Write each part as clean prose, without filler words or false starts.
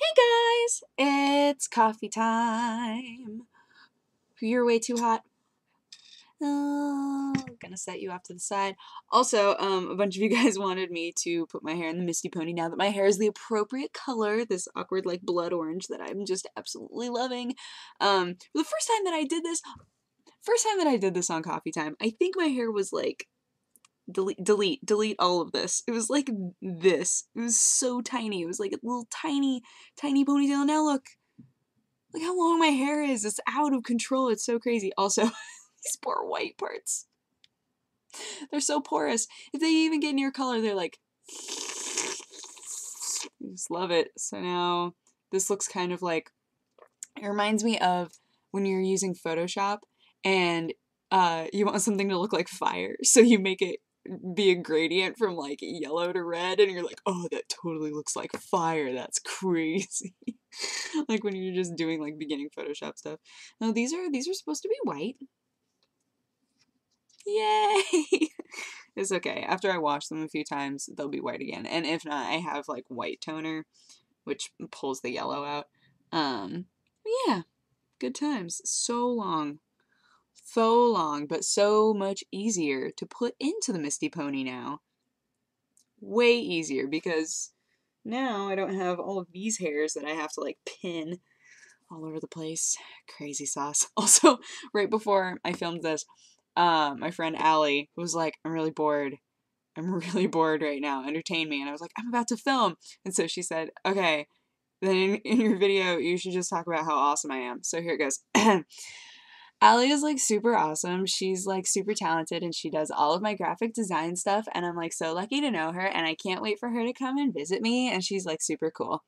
Hey guys, it's coffee time. You're way too hot. Oh, gonna set you off to the side. Also, a bunch of you guys wanted me to put my hair in the Misty Pony now that my hair is the appropriate color, this awkward like blood orange that I'm just absolutely loving. The first time that I did this on Coffee Time, I think my hair was like delete all of this. It was like this. It was so tiny. It was like a little tiny ponytail. Now look how long my hair is. It's out of control. It's so crazy. Also, these poor white parts. They're so porous. If they even get near color, they're like, I just love it. So now this looks kind of like, it reminds me of when you're using Photoshop and you want something to look like fire. So you make it be a gradient from like yellow to red and you're like, oh, that totally looks like fire. That's crazy. Like when you're just doing like beginning Photoshop stuff. No, these are supposed to be white. Yay! It's okay. After I wash them a few times, they'll be white again. And if not, I have like white toner, which pulls the yellow out. Yeah, good times. So long, but so much easier to put into the Misty Pony now. Way easier because now I don't have all of these hairs that I have to like pin all over the place. Crazy sauce. Also, right before I filmed this, my friend Allie was like, I'm really bored. I'm really bored right now. Entertain me. And I was like, I'm about to film. And so she said, okay, then in your video, you should just talk about how awesome I am. So here it goes. Allie is like super awesome. She's like super talented and she does all of my graphic design stuff. And I'm like so lucky to know her. And I can't wait for her to come and visit me. And she's like super cool.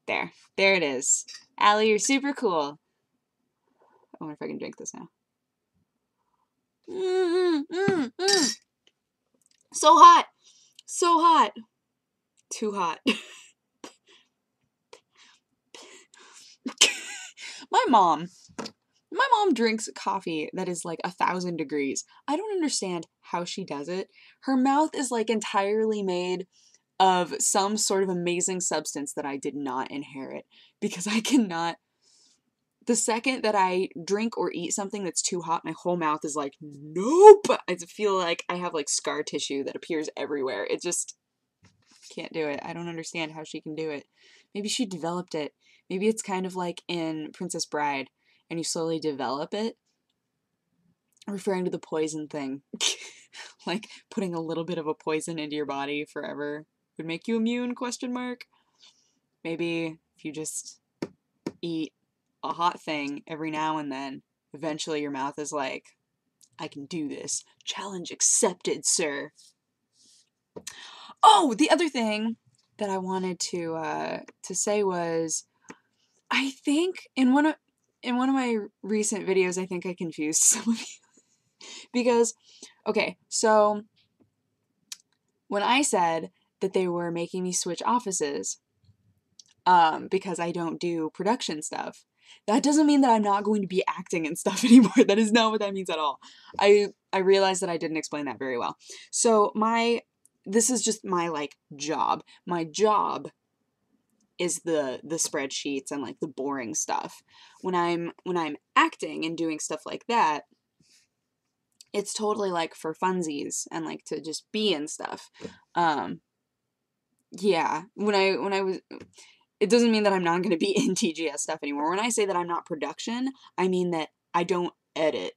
There it is. Allie, you're super cool. I wonder if I can drink this now. So hot. So hot. Too hot. My mom drinks coffee that is like 1,000 degrees. I don't understand how she does it. Her mouth is like entirely made of some sort of amazing substance that I did not inherit because I cannot. The second that I drink or eat something that's too hot, my whole mouth is like, nope. I feel like I have like scar tissue that appears everywhere. It just can't do it. I don't understand how she can do it. Maybe she developed it. Maybe it's kind of like in Princess Bride and you slowly develop it. Referring to the poison thing. Like putting a little bit of a poison into your body forever would make you immune, question mark. Maybe if you just eat a hot thing every now and then, eventually your mouth is like, I can do this. Challenge accepted, sir. Oh, the other thing that I wanted to say was, I think in one of my recent videos, I think I confused some of you because, okay, so when I said that they were making me switch offices, because I don't do production stuff, that doesn't mean that I'm not going to be acting and stuff anymore. That is not what that means at all. I realized that I didn't explain that very well. So this is just my like job. My job is the spreadsheets and like the boring stuff. When I'm acting and doing stuff like that, it's totally like for funsies and like to just be and stuff. Yeah, when I was, it doesn't mean that I'm not going to be in TGS stuff anymore. When I say that I'm not production, I mean that I don't edit.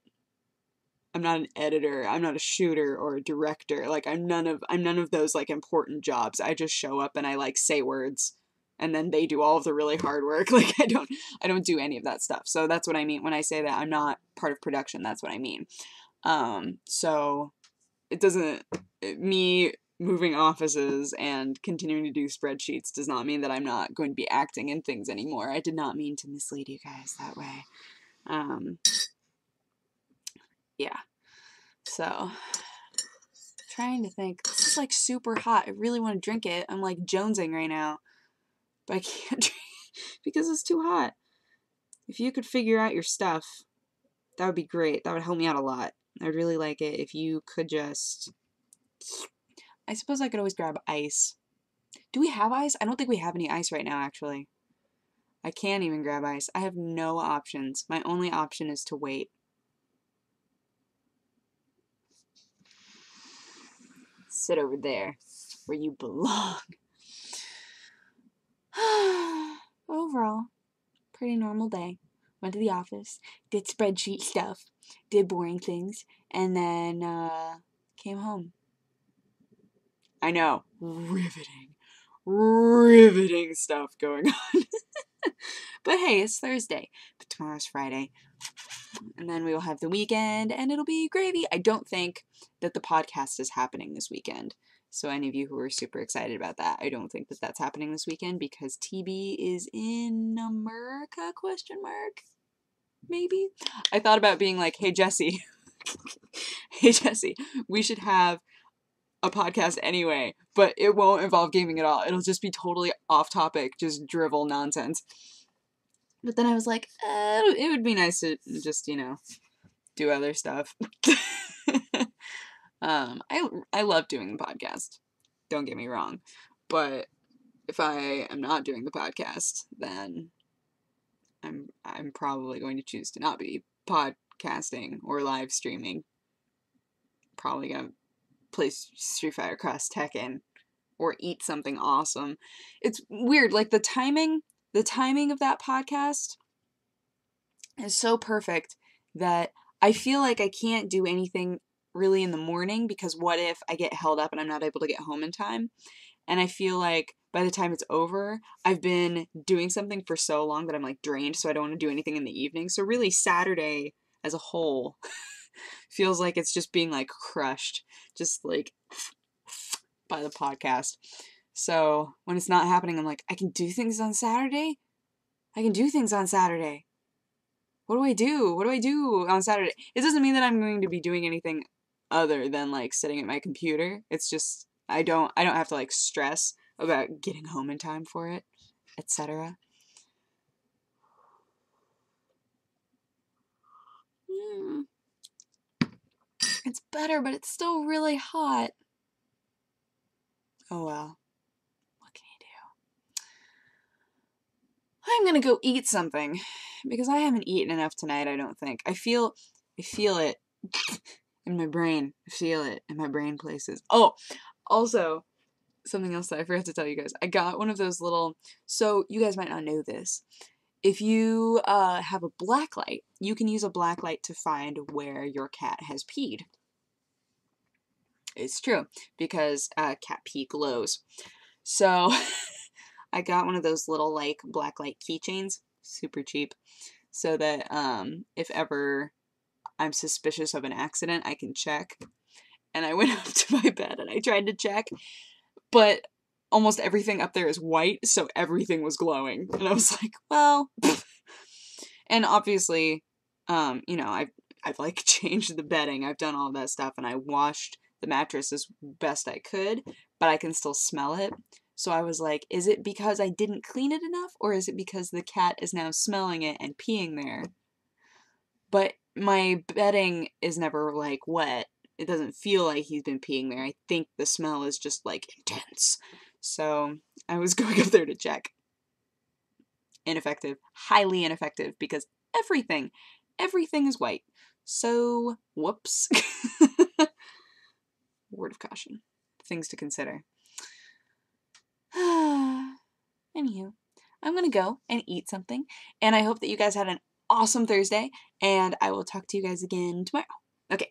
I'm not an editor. I'm not a shooter or a director. Like I'm none of those like important jobs. I just show up and I like say words and then they do all of the really hard work. Like I don't do any of that stuff. So that's what I mean when I say that I'm not part of production. That's what I mean. So it doesn't, me moving offices and continuing to do spreadsheets does not mean that I'm not going to be acting in things anymore. I did not mean to mislead you guys that way. Yeah. So, trying to think. This is like super hot. I really want to drink it. I'm like jonesing right now. But I can't drink because it's too hot. If you could figure out your stuff, that would be great. That would help me out a lot. I'd really like it if you could just... I suppose I could always grab ice. Do we have ice? I don't think we have any ice right now, actually. I can't even grab ice. I have no options. My only option is to wait. Sit over there where you belong. Overall, pretty normal day. Went to the office, did spreadsheet stuff, did boring things, and then came home. I know, riveting stuff going on. But hey, it's Thursday, but tomorrow's Friday. And then we will have the weekend, and it'll be gravy. I don't think that the podcast is happening this weekend. So any of you who are super excited about that, I don't think that that's happening this weekend because TB is in America, ? Maybe? I thought about being like, hey, Jesse. Hey, Jesse, we should have a podcast anyway, but it won't involve gaming at all. It'll just be totally off topic, just drivel nonsense. But then I was like, it would be nice to just, do other stuff. I love doing the podcast. Don't get me wrong. But if I am not doing the podcast, then I'm probably going to choose to not be podcasting or live streaming. Probably gonna play Street Fighter Cross Tekken or eat something awesome. It's weird, like the timing of that podcast is so perfect that I feel like I can't do anything really in the morning because what if I get held up and I'm not able to get home in time? And I feel like by the time it's over, I've been doing something for so long that I'm like drained, so I don't want to do anything in the evening. So really Saturday as a whole feels like it's just being like crushed, just like by the podcast. So when it's not happening, I'm like, I can do things on Saturday? I can do things on Saturday. What do I do? What do I do on Saturday? It doesn't mean that I'm going to be doing anything other than like sitting at my computer. It's just I don't have to like stress about getting home in time for it, etc. It's better, but it's still really hot. Oh well. What can you do? I'm gonna go eat something because I haven't eaten enough tonight, I don't think. I feel it in my brain. I feel it in my brain places. Oh, also, something else that I forgot to tell you guys. I got one of those little, so you guys might not know this. If you have a black light, you can use a black light to find where your cat has peed. It's true, because cat pee glows. So I got one of those little like black light keychains, super cheap, so that if ever I'm suspicious of an accident, I can check. And I went up to my bed and I tried to check, but almost everything up there is white, so everything was glowing. And I was like, well, and obviously, I've like changed the bedding, I've done all that stuff, and I washed the mattress as best I could, but I can still smell it. So I was like, is it because I didn't clean it enough, or is it because the cat is now smelling it and peeing there? But my bedding is never like wet. It doesn't feel like he's been peeing there. I think the smell is just like intense. So I was going up there to check. Ineffective. Highly ineffective because everything is white. So, whoops. Word of caution. Things to consider. Anywho, I'm gonna go and eat something, and I hope that you guys had an awesome Thursday, and I will talk to you guys again tomorrow. Okay,